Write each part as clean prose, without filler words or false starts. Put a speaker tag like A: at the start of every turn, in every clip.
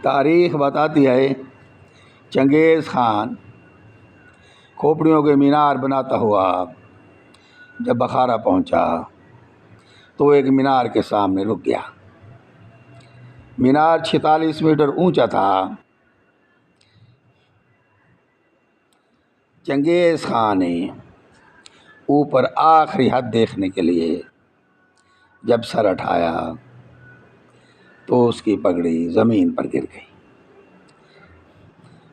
A: تاریخ بتاتی ہے چنگیز خان کھوپڑیوں کے مینار بناتا ہوا جب بخارا پہنچا تو ایک مینار کے سامنے رک گیا۔ مینار 46 میٹر اونچا تھا۔ چنگیز خان نے اوپر آخری حد دیکھنے کے لیے جب سر اٹھایا تو اس کی پگڑی زمین پر گر گئی۔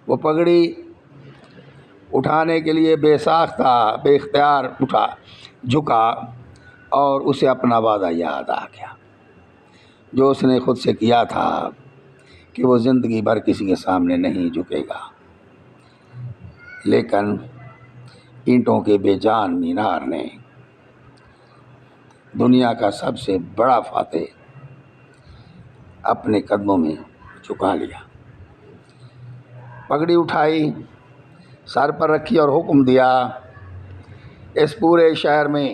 A: وہ پگڑی اٹھانے کے لیے بے ساختہ بے اختیار جھکا اور اسے اپنا وعدہ یاد آ گیا جو اس نے خود سے کیا تھا کہ وہ زندگی بھر کسی کے سامنے نہیں جھکے گا۔ لیکن اینٹوں کے بے جان مینار نے دنیا کا سب سے بڑا فاتح اپنے قدموں میں جھکا لیا۔ پگڑی اٹھائی، سر پر رکھی اور حکم دیا اس پورے شہر میں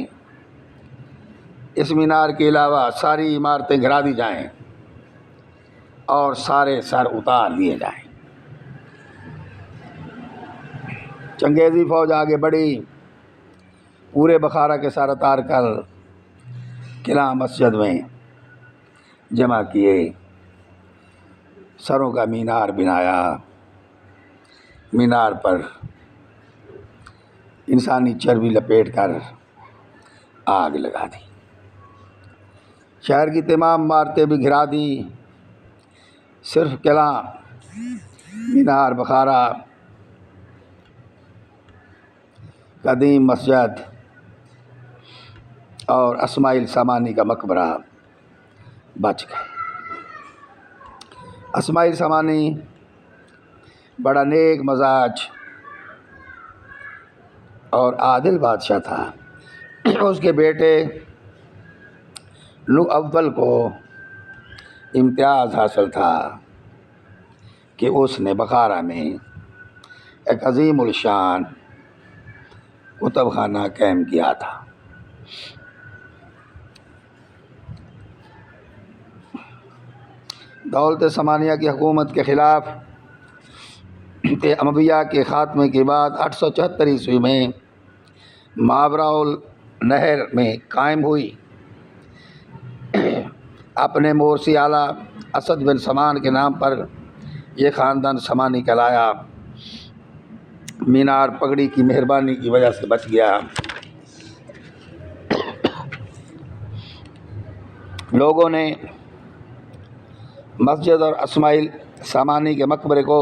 A: اس مینار کے علاوہ ساری عمارتیں گرا دی جائیں اور سارے سر اتار دیے جائیں۔ چنگیزی فوج آگے بڑھی، پورے بخارا کے سر اتار کر قلعہ مسجد میں جمع کیے، سروں کا مینار بنایا، مینار پر انسانی چربی لپیٹ کر آگ لگا دی، شہر کی تمام عمارتیں بھی گرا دی، صرف قلعہ مینار بخارا قدیم مسجد اور اسماعیل سامانی کا مقبرہ بچ گئے۔ اسماعیل سامانی بڑا نیک مزاج اور عادل بادشاہ تھا۔ اس کے بیٹے نو اول کو امتیاز حاصل تھا کہ اس نے بخارا میں ایک عظیم الشان کتب خانہ قائم کیا تھا۔ دولت سامانیہ کی حکومت کے خلاف امویہ کے خاتمے کے بعد 874 عیسوی میں ماورا النہر میں قائم ہوئی۔ اپنے مورثی آلہ اسد بن سامان کے نام پر یہ خاندان سامانی کہلایا۔ مینار پگڑی کی مہربانی کی وجہ سے بچ گیا۔ لوگوں نے مسجد اور اسماعیل سامانی کے مقبرے کو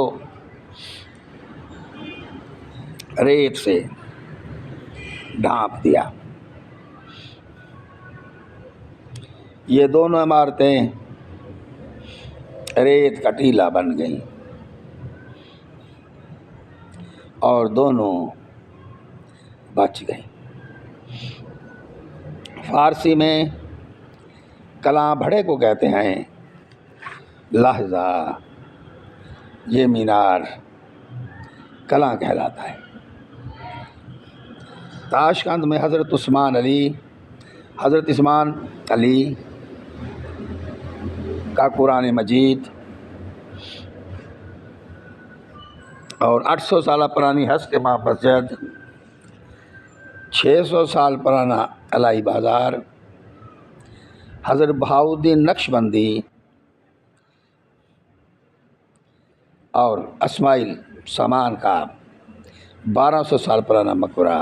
A: ریت سے ڈھانپ دیا۔ یہ دونوں عمارتیں ریت کا ٹیلہ بن گئیں اور دونوں بچ گئیں۔ فارسی میں کلاں بھڑے کو کہتے ہیں۔ لہذا یہ مینار کلاں کہلاتا ہے۔ تاشقند میں حضرت عثمان علی کا قرآن مجید اور 800 سالہ پرانی ہست امام مسجد، 600 سال پرانا علائی بازار، حضرت بہاؤالدین نقشبندی اور اسماعیل سامان کا 1200 سال پرانا مقبرہ،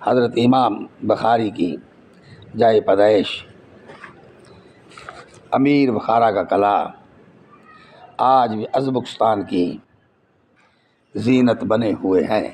A: حضرت امام بخاری کی جائے پیدائش، امیر بخارا کا قلعہ آج بھی ازبکستان کی زینت بنے ہوئے ہیں۔